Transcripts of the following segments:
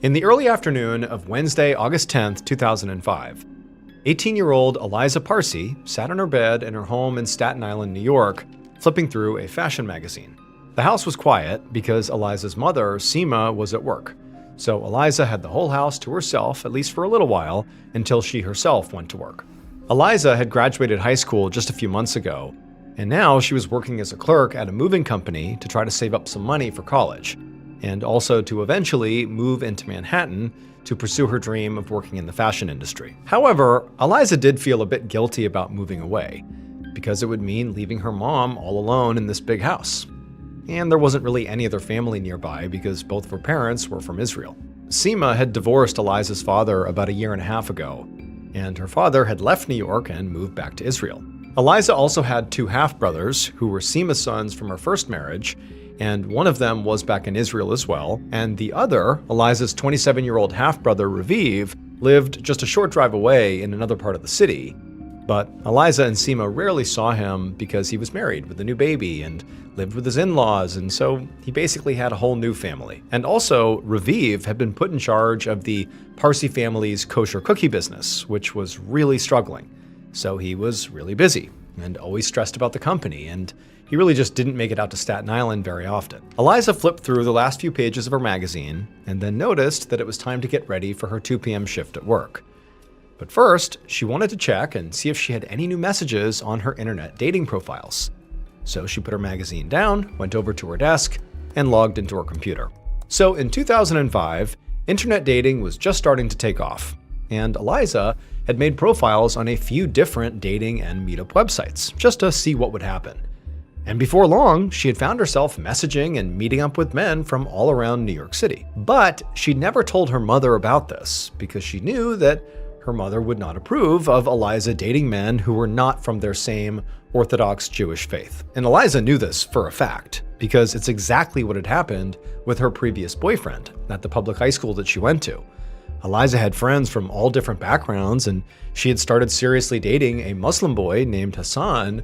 In the early afternoon of Wednesday, August 10th, 2005, 18-year-old Eliza Parsi sat on her bed in her home in Staten Island, New York, flipping through a fashion magazine. The house was quiet because Eliza's mother, Seema, was at work. So Eliza had the whole house to herself, at least for a little while, until she herself went to work. Eliza had graduated high school just a few months ago, and now she was working as a clerk at a moving company to try to save up some money for college, and also to eventually move into Manhattan to pursue her dream of working in the fashion industry. However, Eliza did feel a bit guilty about moving away, because it would mean leaving her mom all alone in this big house. And there wasn't really any other family nearby because both of her parents were from Israel. Seema had divorced Eliza's father about a year and a half ago, and her father had left New York and moved back to Israel. Eliza also had two half-brothers who were Seema's sons from her first marriage, and one of them was back in Israel as well, and the other, Eliza's 27-year-old half-brother Raviv, lived just a short drive away in another part of the city. But Eliza and Seema rarely saw him because he was married with a new baby and lived with his in-laws, and so he basically had a whole new family. And also, Raviv had been put in charge of the Parsi family's kosher cookie business, which was really struggling. So he was really busy and always stressed about the company, and he really just didn't make it out to Staten Island very often. Eliza flipped through the last few pages of her magazine and then noticed that it was time to get ready for her 2 p.m. shift at work. But first, she wanted to check and see if she had any new messages on her internet dating profiles. So she put her magazine down, went over to her desk, and logged into her computer. So in 2005, internet dating was just starting to take off, and Eliza had made profiles on a few different dating and meetup websites just to see what would happen. And before long, she had found herself messaging and meeting up with men from all around New York City. But she'd never told her mother about this because she knew that her mother would not approve of Eliza dating men who were not from their same Orthodox Jewish faith. And Eliza knew this for a fact because it's exactly what had happened with her previous boyfriend at the public high school that she went to. Eliza had friends from all different backgrounds, and she had started seriously dating a Muslim boy named Hassan,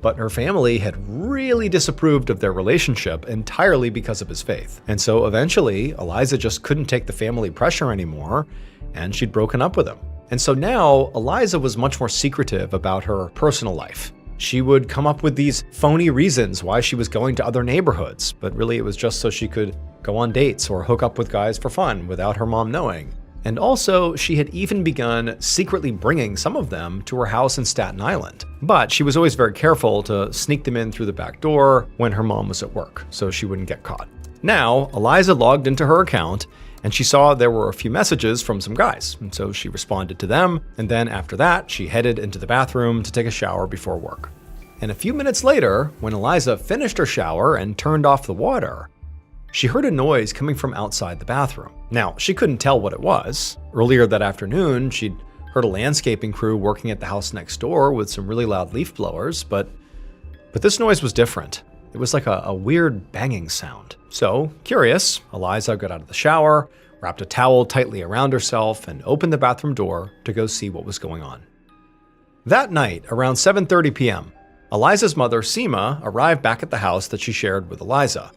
but her family had really disapproved of their relationship entirely because of his faith. And so eventually, Eliza just couldn't take the family pressure anymore, and she'd broken up with him. And so now, Eliza was much more secretive about her personal life. She would come up with these phony reasons why she was going to other neighborhoods, but really it was just so she could go on dates or hook up with guys for fun without her mom knowing. And also, she had even begun secretly bringing some of them to her house in Staten Island. But she was always very careful to sneak them in through the back door when her mom was at work, so she wouldn't get caught. Now, Eliza logged into her account, and she saw there were a few messages from some guys, and so she responded to them, and then after that, she headed into the bathroom to take a shower before work. And a few minutes later, when Eliza finished her shower and turned off the water, she heard a noise coming from outside the bathroom. Now, she couldn't tell what it was. Earlier that afternoon, she'd heard a landscaping crew working at the house next door with some really loud leaf blowers, but this noise was different. It was like a weird banging sound. So, curious, Eliza got out of the shower, wrapped a towel tightly around herself, and opened the bathroom door to go see what was going on. That night, around 7:30 p.m., Eliza's mother, Seema, arrived back at the house that she shared with Eliza.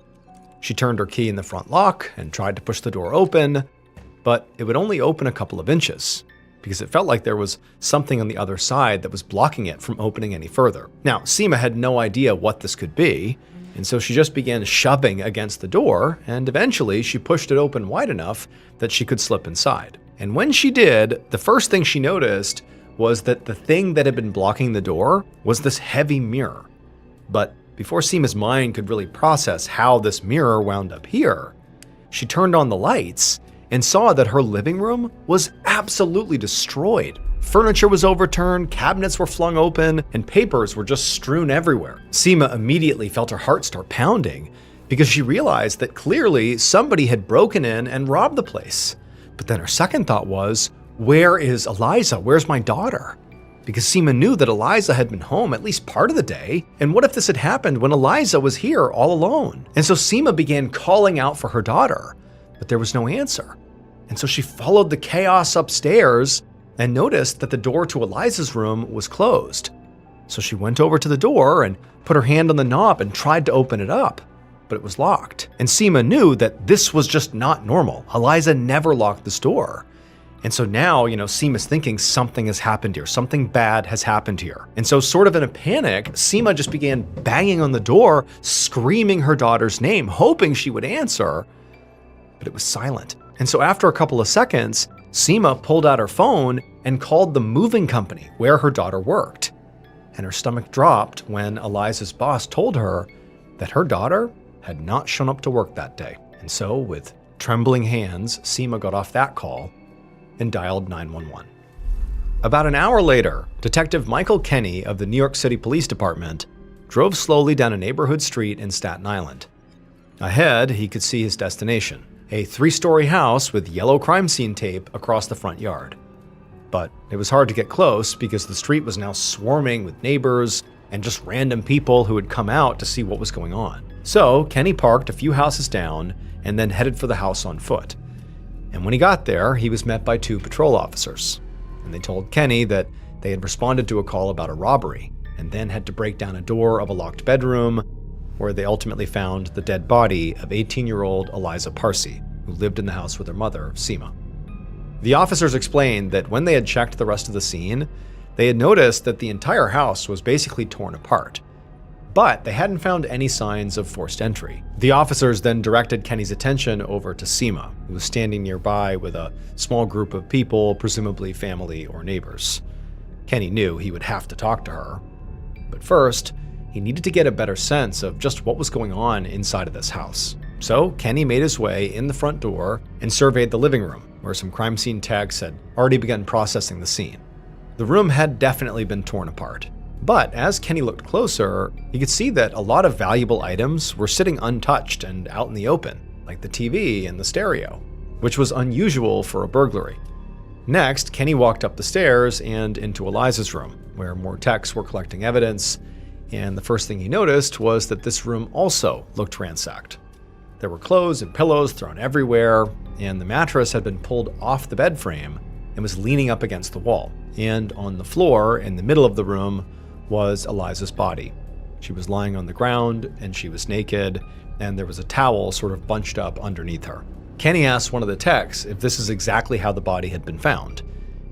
She turned her key in the front lock and tried to push the door open, but it would only open a couple of inches because it felt like there was something on the other side that was blocking it from opening any further. Now, Seema had no idea what this could be, and so she just began shoving against the door, and eventually she pushed it open wide enough that she could slip inside. And when she did, the first thing she noticed was that the thing that had been blocking the door was this heavy mirror. But before Seema's mind could really process how this mirror wound up here, she turned on the lights and saw that her living room was absolutely destroyed. Furniture was overturned, cabinets were flung open, and papers were just strewn everywhere. Seema immediately felt her heart start pounding because she realized that clearly somebody had broken in and robbed the place. But then her second thought was, where is Eliza? Where's my daughter? Because Seema knew that Eliza had been home at least part of the day, and what if this had happened when Eliza was here all alone? And so Seema began calling out for her daughter, but there was no answer. And so she followed the chaos upstairs and noticed that the door to Eliza's room was closed. So she went over to the door and put her hand on the knob and tried to open it up. but it was locked. And Seema knew that this was just not normal. Eliza never locked this door. And so now, Seema's thinking something has happened here. Something bad has happened here. And so sort of in a panic, Seema just began banging on the door, screaming her daughter's name, hoping she would answer, but it was silent. And so after a couple of seconds, Seema pulled out her phone and called the moving company where her daughter worked. And her stomach dropped when Eliza's boss told her that her daughter had not shown up to work that day. And so with trembling hands, Seema got off that call and dialed 911. About an hour later, Detective Michael Kenny of the New York City Police Department drove slowly down a neighborhood street in Staten Island. Ahead, he could see his destination, a 3-story house with yellow crime scene tape across the front yard. But it was hard to get close because the street was now swarming with neighbors and just random people who had come out to see what was going on. So Kenny parked a few houses down and then headed for the house on foot. And when he got there, he was met by 2 patrol officers. And they told Kenny that they had responded to a call about a robbery and then had to break down a door of a locked bedroom where they ultimately found the dead body of 18-year-old Eliza Parsi, who lived in the house with her mother, Seema. The officers explained that when they had checked the rest of the scene, they had noticed that the entire house was basically torn apart. But they hadn't found any signs of forced entry. The officers then directed Kenny's attention over to Seema, who was standing nearby with a small group of people, presumably family or neighbors. Kenny knew he would have to talk to her. But first, he needed to get a better sense of just what was going on inside of this house. So Kenny made his way in the front door and surveyed the living room, where some crime scene techs had already begun processing the scene. The room had definitely been torn apart. But as Kenny looked closer, he could see that a lot of valuable items were sitting untouched and out in the open, like the TV and the stereo, which was unusual for a burglary. Next, Kenny walked up the stairs and into Eliza's room, where more techs were collecting evidence, and the first thing he noticed was that this room also looked ransacked. There were clothes and pillows thrown everywhere, and the mattress had been pulled off the bed frame and was leaning up against the wall. And on the floor in the middle of the room was Eliza's body. She was lying on the ground and she was naked, and there was a towel sort of bunched up underneath her. Kenny asked one of the techs if this is exactly how the body had been found,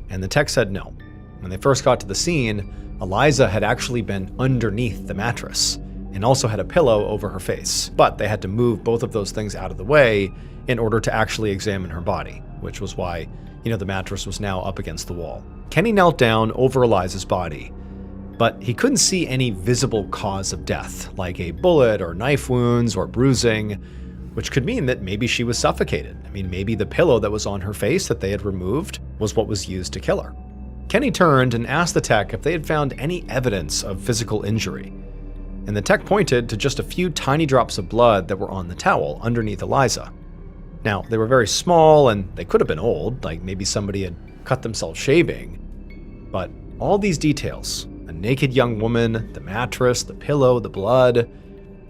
and the tech said no. When they first got to the scene, Eliza had actually been underneath the mattress and also had a pillow over her face, but they had to move both of those things out of the way in order to actually examine her body, which was why, the mattress was now up against the wall. Kenny knelt down over Eliza's body, but he couldn't see any visible cause of death, like a bullet or knife wounds or bruising, which could mean that maybe she was suffocated. Maybe the pillow that was on her face that they had removed was what was used to kill her. Kenny turned and asked the tech if they had found any evidence of physical injury, and the tech pointed to just a few tiny drops of blood that were on the towel underneath Eliza. Now, they were very small and they could have been old, like maybe somebody had cut themselves shaving, but all these details, a naked young woman, the mattress, the pillow, the blood,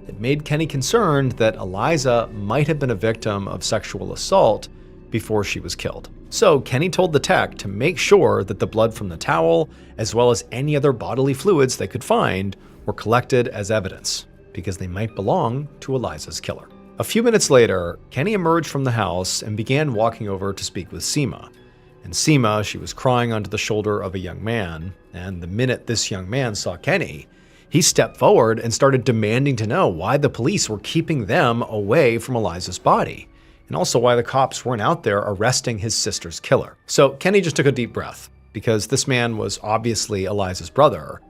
it made Kenny concerned that Eliza might have been a victim of sexual assault before she was killed. So Kenny told the tech to make sure that the blood from the towel, as well as any other bodily fluids they could find, were collected as evidence, because they might belong to Eliza's killer. A few minutes later, Kenny emerged from the house and began walking over to speak with Seema. And Seema, she was crying onto the shoulder of a young man, and the minute this young man saw Kenny, he stepped forward and started demanding to know why the police were keeping them away from Eliza's body, and also why the cops weren't out there arresting his sister's killer. So Kenny just took a deep breath, because this man was obviously Eliza's brother,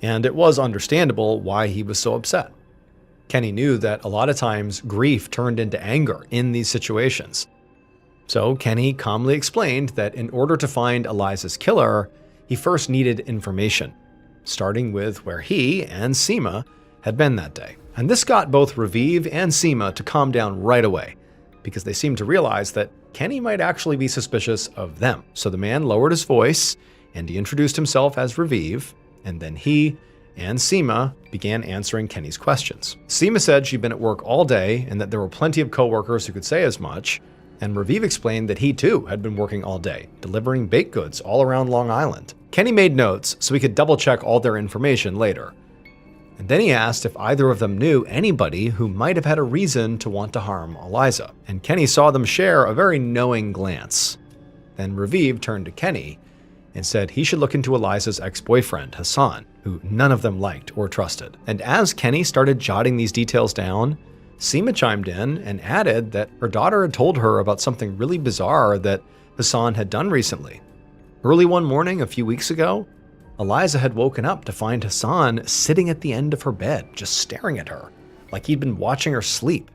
and it was understandable why he was so upset. Kenny knew that a lot of times grief turned into anger in these situations. So Kenny calmly explained that in order to find Eliza's killer, he first needed information, starting with where he and Seema had been that day. And this got both Raviv and Seema to calm down right away, because they seemed to realize that Kenny might actually be suspicious of them. So the man lowered his voice and he introduced himself as Raviv, and then he and Seema began answering Kenny's questions. Seema said she'd been at work all day and that there were plenty of coworkers who could say as much, and Raviv explained that he too had been working all day, delivering baked goods all around Long Island. Kenny made notes so he could double-check all their information later. And then he asked if either of them knew anybody who might have had a reason to want to harm Eliza. And Kenny saw them share a very knowing glance. Then Raviv turned to Kenny and said he should look into Eliza's ex-boyfriend, Hassan, who none of them liked or trusted. And as Kenny started jotting these details down, Seema chimed in and added that her daughter had told her about something really bizarre that Hassan had done recently. Early one morning a few weeks ago, Eliza had woken up to find Hassan sitting at the end of her bed, just staring at her, like he'd been watching her sleep.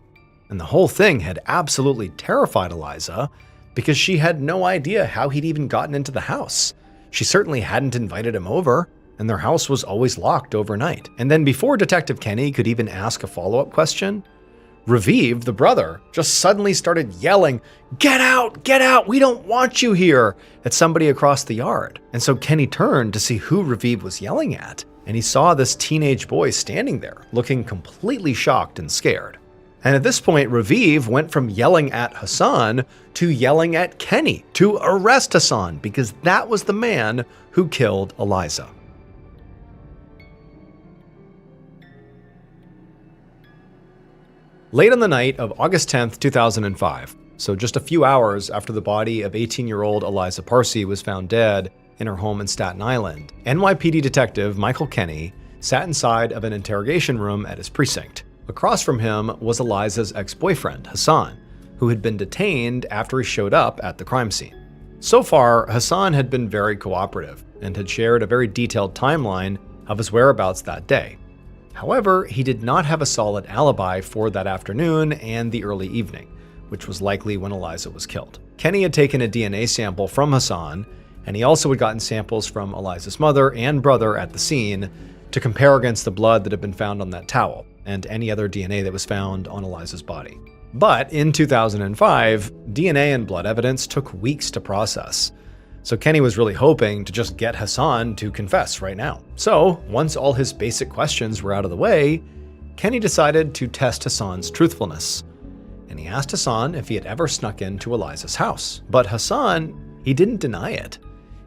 And the whole thing had absolutely terrified Eliza because she had no idea how he'd even gotten into the house. She certainly hadn't invited him over, and their house was always locked overnight. And then before Detective Kenny could even ask a follow-up question, Raviv, the brother, just suddenly started yelling, get out, we don't want you here," at somebody across the yard. And so Kenny turned to see who Raviv was yelling at, and he saw this teenage boy standing there, looking completely shocked and scared. And at this point, Raviv went from yelling at Hassan to yelling at Kenny to arrest Hassan because that was the man who killed Eliza. Late on the night of August 10th, 2005, so just a few hours after the body of 18-year-old Eliza Parsi was found dead in her home in Staten Island, NYPD detective Michael Kenny sat inside of an interrogation room at his precinct. Across from him was Eliza's ex-boyfriend, Hassan, who had been detained after he showed up at the crime scene. So far, Hassan had been very cooperative and had shared a very detailed timeline of his whereabouts that day. However, he did not have a solid alibi for that afternoon and the early evening, which was likely when Eliza was killed. Kenny had taken a DNA sample from Hassan, and he also had gotten samples from Eliza's mother and brother at the scene to compare against the blood that had been found on that towel and any other DNA that was found on Eliza's body. But in 2005, DNA and blood evidence took weeks to process. So Kenny was really hoping to just get Hassan to confess right now. So once all his basic questions were out of the way, Kenny decided to test Hassan's truthfulness. And he asked Hassan if he had ever snuck into Eliza's house. But Hassan, he didn't deny it.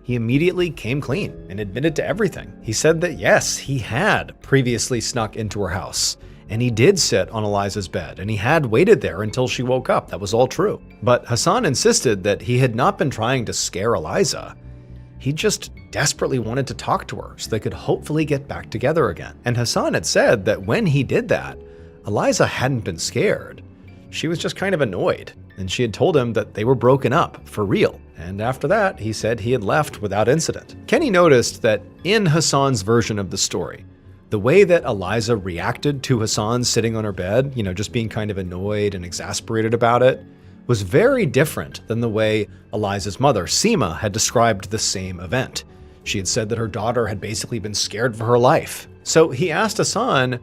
He immediately came clean and admitted to everything. He said that yes, he had previously snuck into her house. And he did sit on Eliza's bed, and he had waited there until she woke up. That was all true. But Hassan insisted that he had not been trying to scare Eliza. He just desperately wanted to talk to her so they could hopefully get back together again. And Hassan had said that when he did that, Eliza hadn't been scared. She was just kind of annoyed, and she had told him that they were broken up for real. And after that, he said he had left without incident. Kenny noticed that in Hassan's version of the story, the way that Eliza reacted to Hassan sitting on her bed, just being kind of annoyed and exasperated about it, was very different than the way Eliza's mother, Seema, had described the same event. She had said that her daughter had basically been scared for her life. So he asked Hassan,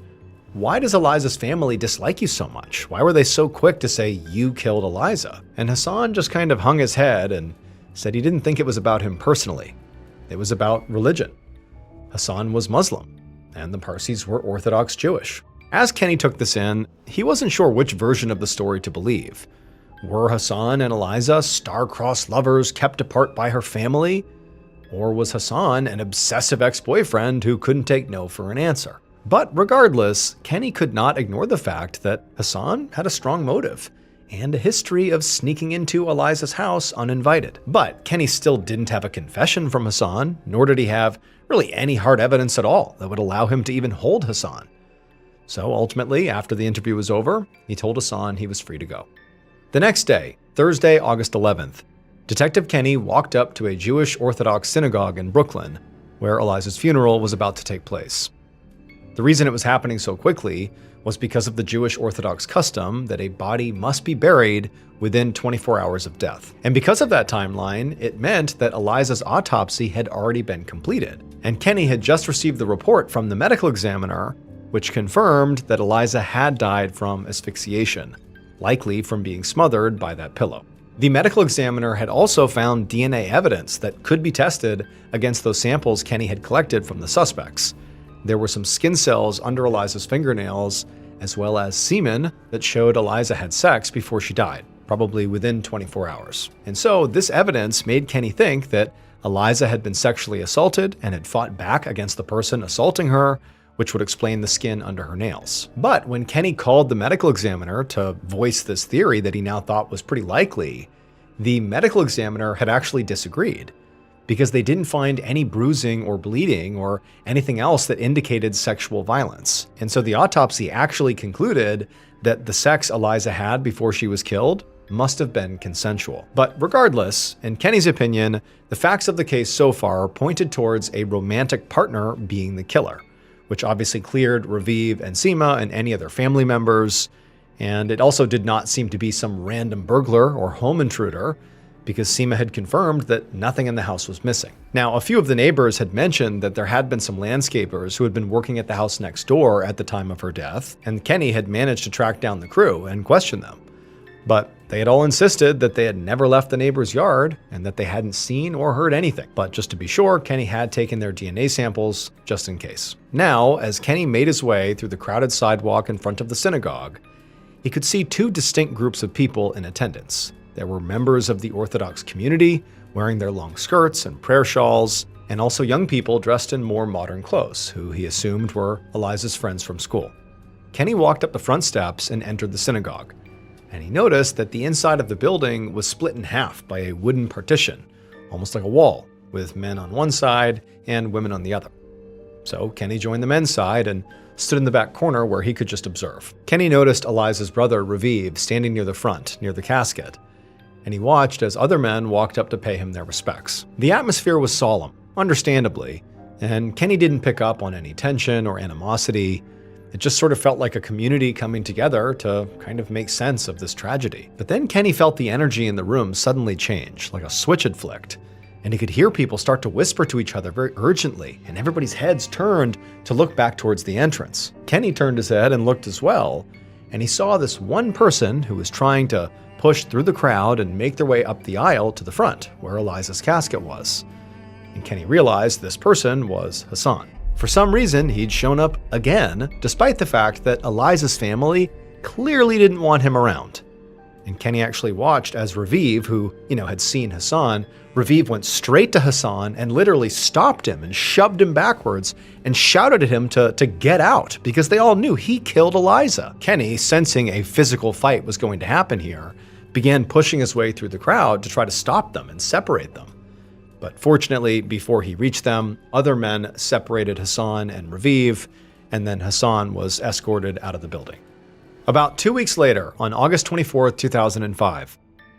why does Eliza's family dislike you so much? Why were they so quick to say you killed Eliza? And Hassan just kind of hung his head and said he didn't think it was about him personally. It was about religion. Hassan was Muslim, and the Parsis were Orthodox Jewish. As Kenny took this in, he wasn't sure which version of the story to believe. Were Hassan and Eliza star-crossed lovers kept apart by her family? Or was Hassan an obsessive ex-boyfriend who couldn't take no for an answer? But regardless, Kenny could not ignore the fact that Hassan had a strong motive and a history of sneaking into Eliza's house uninvited. But Kenny still didn't have a confession from Hassan, nor did he have really any hard evidence at all that would allow him to even hold Hassan. So ultimately, after the interview was over, he told Hassan he was free to go. The next day, Thursday, August 11th, Detective Kenny walked up to a Jewish Orthodox synagogue in Brooklyn, where Eliza's funeral was about to take place. The reason it was happening so quickly was because of the Jewish Orthodox custom that a body must be buried within 24 hours of death. And because of that timeline, it meant that Eliza's autopsy had already been completed. And Kenny had just received the report from the medical examiner, which confirmed that Eliza had died from asphyxiation, likely from being smothered by that pillow. The medical examiner had also found DNA evidence that could be tested against those samples Kenny had collected from the suspects. There were some skin cells under Eliza's fingernails, as well as semen that showed Eliza had sex before she died, probably within 24 hours. And so this evidence made Kenny think that Eliza had been sexually assaulted and had fought back against the person assaulting her, which would explain the skin under her nails. But when Kenny called the medical examiner to voice this theory that he now thought was pretty likely, the medical examiner had actually disagreed, because they didn't find any bruising or bleeding or anything else that indicated sexual violence. And so the autopsy actually concluded that the sex Eliza had before she was killed must have been consensual. But regardless, in Kenny's opinion, the facts of the case so far pointed towards a romantic partner being the killer, which obviously cleared Raviv and Seema and any other family members. And it also did not seem to be some random burglar or home intruder, because Seema had confirmed that nothing in the house was missing. Now, a few of the neighbors had mentioned that there had been some landscapers who had been working at the house next door at the time of her death, and Kenny had managed to track down the crew and question them. But they had all insisted that they had never left the neighbor's yard and that they hadn't seen or heard anything. But just to be sure, Kenny had taken their DNA samples just in case. Now, as Kenny made his way through the crowded sidewalk in front of the synagogue, he could see two distinct groups of people in attendance. There were members of the Orthodox community wearing their long skirts and prayer shawls, and also young people dressed in more modern clothes, who he assumed were Eliza's friends from school. Kenny walked up the front steps and entered the synagogue, and he noticed that the inside of the building was split in half by a wooden partition, almost like a wall, with men on one side and women on the other. So Kenny joined the men's side and stood in the back corner where he could just observe. Kenny noticed Eliza's brother, Raviv, standing near the front, near the casket, and he watched as other men walked up to pay him their respects. The atmosphere was solemn, understandably, and Kenny didn't pick up on any tension or animosity. It just sort of felt like a community coming together to kind of make sense of this tragedy. But then Kenny felt the energy in the room suddenly change, like a switch had flicked, and he could hear people start to whisper to each other very urgently, and everybody's heads turned to look back towards the entrance. Kenny turned his head and looked as well, and he saw this one person who was trying to push through the crowd and make their way up the aisle to the front, where Eliza's casket was. And Kenny realized this person was Hassan. For some reason, he'd shown up again, despite the fact that Eliza's family clearly didn't want him around. And Kenny actually watched as Raviv, who, had seen Hassan, Raviv went straight to Hassan and literally stopped him and shoved him backwards and shouted at him to get out, because they all knew he killed Eliza. Kenny, sensing a physical fight was going to happen here, began pushing his way through the crowd to try to stop them and separate them. But fortunately, before he reached them, other men separated Hassan and Raviv, and then Hassan was escorted out of the building. About 2 weeks later, on August 24, 2005,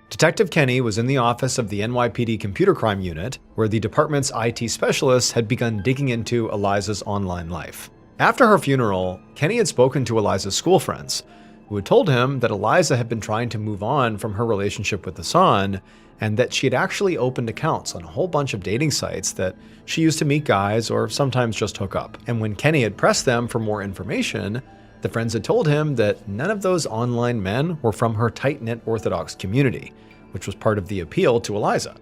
Detective Kenny was in the office of the NYPD Computer Crime Unit, where the department's IT specialists had begun digging into Eliza's online life. After her funeral, Kenny had spoken to Eliza's school friends, who had told him that Eliza had been trying to move on from her relationship with Hassan, and that she had actually opened accounts on a whole bunch of dating sites that she used to meet guys or sometimes just hook up. And when Kenny had pressed them for more information, the friends had told him that none of those online men were from her tight-knit Orthodox community, which was part of the appeal to Eliza.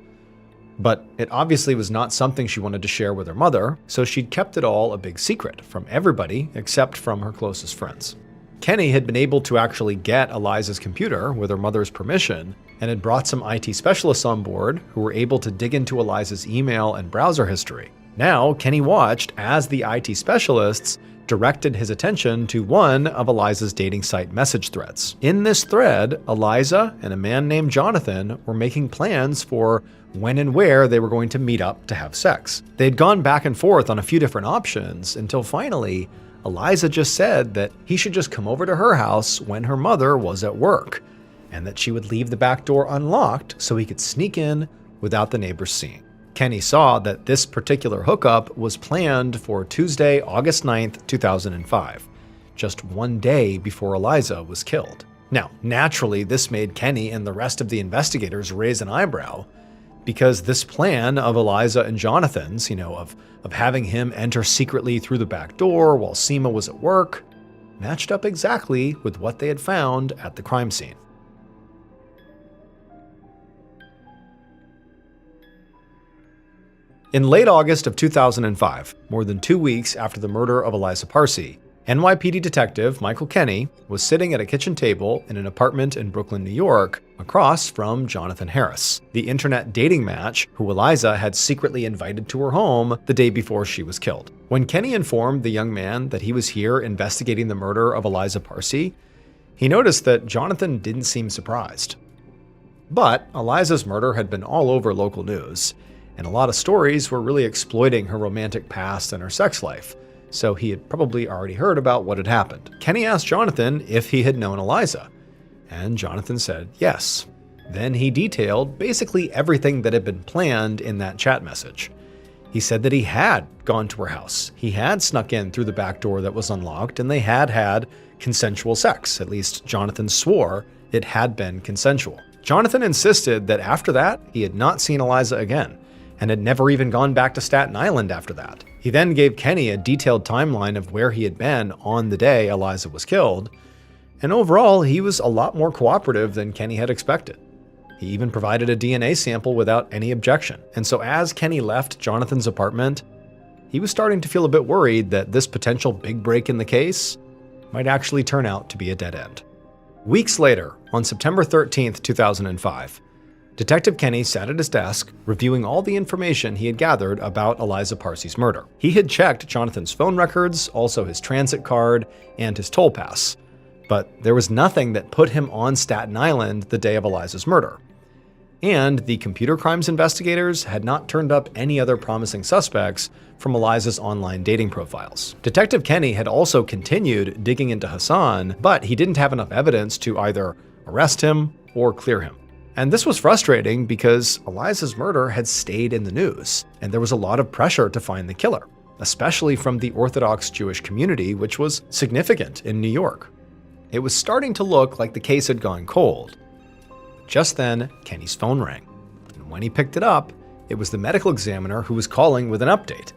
But it obviously was not something she wanted to share with her mother, so she'd kept it all a big secret from everybody except from her closest friends. Kenny had been able to actually get Eliza's computer with her mother's permission and had brought some IT specialists on board who were able to dig into Eliza's email and browser history. Now, Kenny watched as the IT specialists directed his attention to one of Eliza's dating site message threads. In this thread, Eliza and a man named Jonathan were making plans for when and where they were going to meet up to have sex. They'd gone back and forth on a few different options until finally, Eliza just said that he should just come over to her house when her mother was at work, and that she would leave the back door unlocked so he could sneak in without the neighbors seeing. Kenny saw that this particular hookup was planned for Tuesday, August 9th, 2005, just one day before Eliza was killed. Now, naturally, this made Kenny and the rest of the investigators raise an eyebrow, because this plan of Eliza and Jonathan's, of having him enter secretly through the back door while Seema was at work, matched up exactly with what they had found at the crime scene. In late August of 2005, more than 2 weeks after the murder of Eliza Parsi, NYPD detective Michael Kenny was sitting at a kitchen table in an apartment in Brooklyn, New York, across from Jonathan Harris, the internet dating match who Eliza had secretly invited to her home the day before she was killed. When Kenny informed the young man that he was here investigating the murder of Eliza Parsi, he noticed that Jonathan didn't seem surprised. But Eliza's murder had been all over local news, and a lot of stories were really exploiting her romantic past and her sex life, so he had probably already heard about what had happened. Kenny asked Jonathan if he had known Eliza, and Jonathan said yes. Then he detailed basically everything that had been planned in that chat message. He said that he had gone to her house, he had snuck in through the back door that was unlocked, and they had had consensual sex. At least Jonathan swore it had been consensual. Jonathan insisted that after that, he had not seen Eliza again, and had never even gone back to Staten Island after that. He then gave Kenny a detailed timeline of where he had been on the day Eliza was killed, and overall, he was a lot more cooperative than Kenny had expected. He even provided a DNA sample without any objection. And so as Kenny left Jonathan's apartment, he was starting to feel a bit worried that this potential big break in the case might actually turn out to be a dead end. Weeks later, on September 13th, 2005, Detective Kenny sat at his desk, reviewing all the information he had gathered about Eliza Parsi's murder. He had checked Jonathan's phone records, also his transit card, and his toll pass, but there was nothing that put him on Staten Island the day of Eliza's murder. And the computer crimes investigators had not turned up any other promising suspects from Eliza's online dating profiles. Detective Kenny had also continued digging into Hassan, but he didn't have enough evidence to either arrest him or clear him. And this was frustrating because Eliza's murder had stayed in the news, and there was a lot of pressure to find the killer, especially from the Orthodox Jewish community, which was significant in New York. It was starting to look like the case had gone cold. Just then, Kenny's phone rang, and when he picked it up, it was the medical examiner who was calling with an update.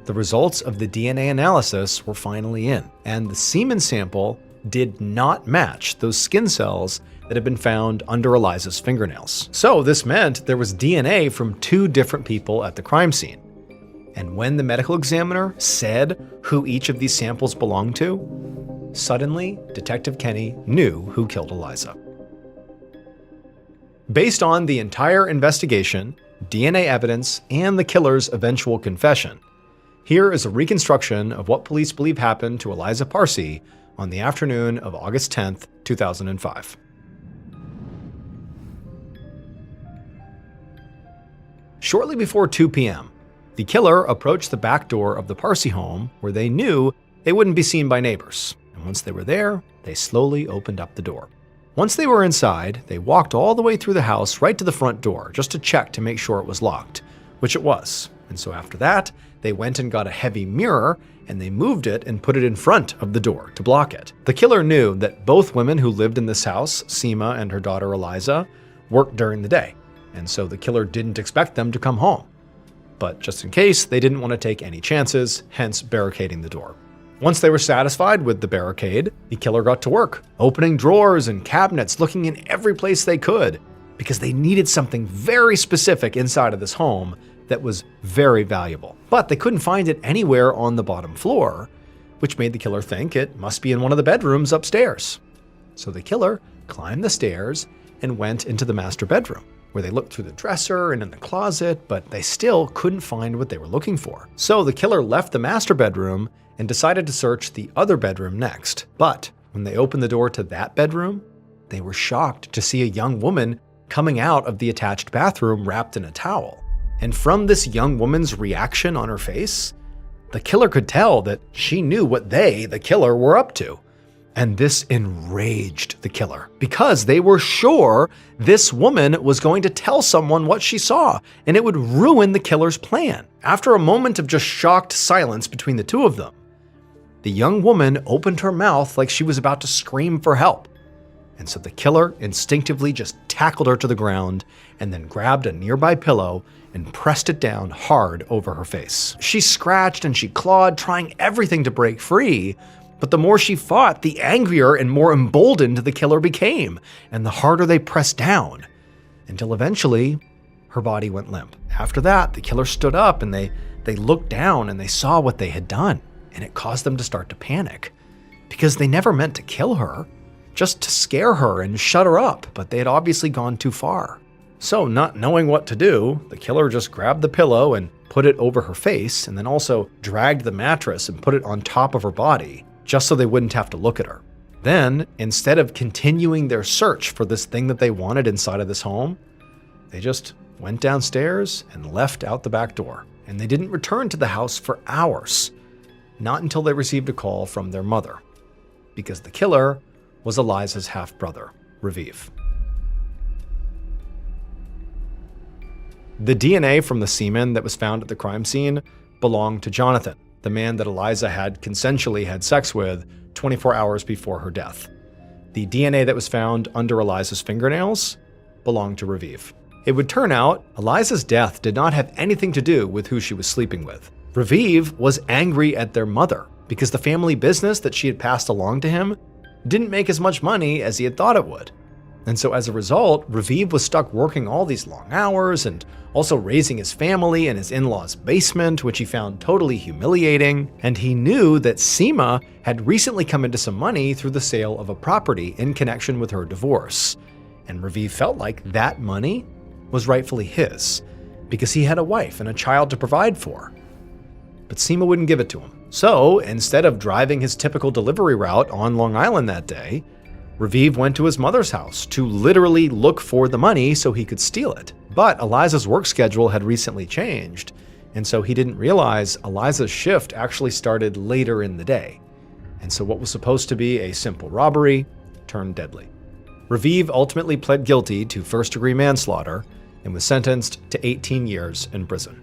The results of the DNA analysis were finally in, and the semen sample did not match those skin cells that had been found under Eliza's fingernails. So this meant there was DNA from two different people at the crime scene. And when the medical examiner said who each of these samples belonged to, suddenly Detective Kenny knew who killed Eliza. Based on the entire investigation, DNA evidence, and the killer's eventual confession, here is a reconstruction of what police believe happened to Eliza Parsi on the afternoon of August 10th, 2005. Shortly before 2 p.m., the killer approached the back door of the Parsi home where they knew they wouldn't be seen by neighbors. And once they were there, they slowly opened up the door. Once they were inside, they walked all the way through the house right to the front door just to check to make sure it was locked, which it was. And so after that, they went and got a heavy mirror and they moved it and put it in front of the door to block it. The killer knew that both women who lived in this house, Seema and her daughter Eliza, worked during the day, and so the killer didn't expect them to come home. But just in case, they didn't want to take any chances, hence barricading the door. Once they were satisfied with the barricade, the killer got to work, opening drawers and cabinets, looking in every place they could, because they needed something very specific inside of this home that was very valuable. But they couldn't find it anywhere on the bottom floor, which made the killer think it must be in one of the bedrooms upstairs. So the killer climbed the stairs and went into the master bedroom, where they looked through the dresser and in the closet, but they still couldn't find what they were looking for. So the killer left the master bedroom and decided to search the other bedroom next. But when they opened the door to that bedroom, they were shocked to see a young woman coming out of the attached bathroom wrapped in a towel. And from this young woman's reaction on her face, the killer could tell that she knew what they, the killer, were up to. And this enraged the killer because they were sure this woman was going to tell someone what she saw, and it would ruin the killer's plan. After a moment of just shocked silence between the two of them, the young woman opened her mouth like she was about to scream for help. And so the killer instinctively just tackled her to the ground and then grabbed a nearby pillow and pressed it down hard over her face. She scratched and she clawed, trying everything to break free, but the more she fought, the angrier and more emboldened the killer became, and the harder they pressed down, until eventually her body went limp. After that, the killer stood up and they looked down and they saw what they had done, and it caused them to start to panic. because they never meant to kill her, just to scare her and shut her up, but they had obviously gone too far. So, not knowing what to do, the killer just grabbed the pillow and put it over her face, and then also dragged the mattress and put it on top of her body, just so they wouldn't have to look at her. Then, instead of continuing their search for this thing that they wanted inside of this home, they just went downstairs and left out the back door. And they didn't return to the house for hours, not until they received a call from their mother, because the killer was Eliza's half-brother, Raviv. The DNA from the semen that was found at the crime scene belonged to Jonathan, the man that Eliza had consensually had sex with 24 hours before her death. The DNA that was found under Eliza's fingernails belonged to Raviv. It would turn out Eliza's death did not have anything to do with who she was sleeping with. Raviv was angry at their mother because the family business that she had passed along to him didn't make as much money as he had thought it would. And so as a result, Raviv was stuck working all these long hours and also raising his family in his in-laws' basement, which he found totally humiliating. And he knew that Seema had recently come into some money through the sale of a property in connection with her divorce. And Raviv felt like that money was rightfully his, because he had a wife and a child to provide for. But Seema wouldn't give it to him. So instead of driving his typical delivery route on Long Island that day, Raviv went to his mother's house to literally look for the money so he could steal it. But Eliza's work schedule had recently changed, and so he didn't realize Eliza's shift actually started later in the day. And so what was supposed to be a simple robbery turned deadly. Raviv ultimately pled guilty to first-degree manslaughter and was sentenced to 18 years in prison.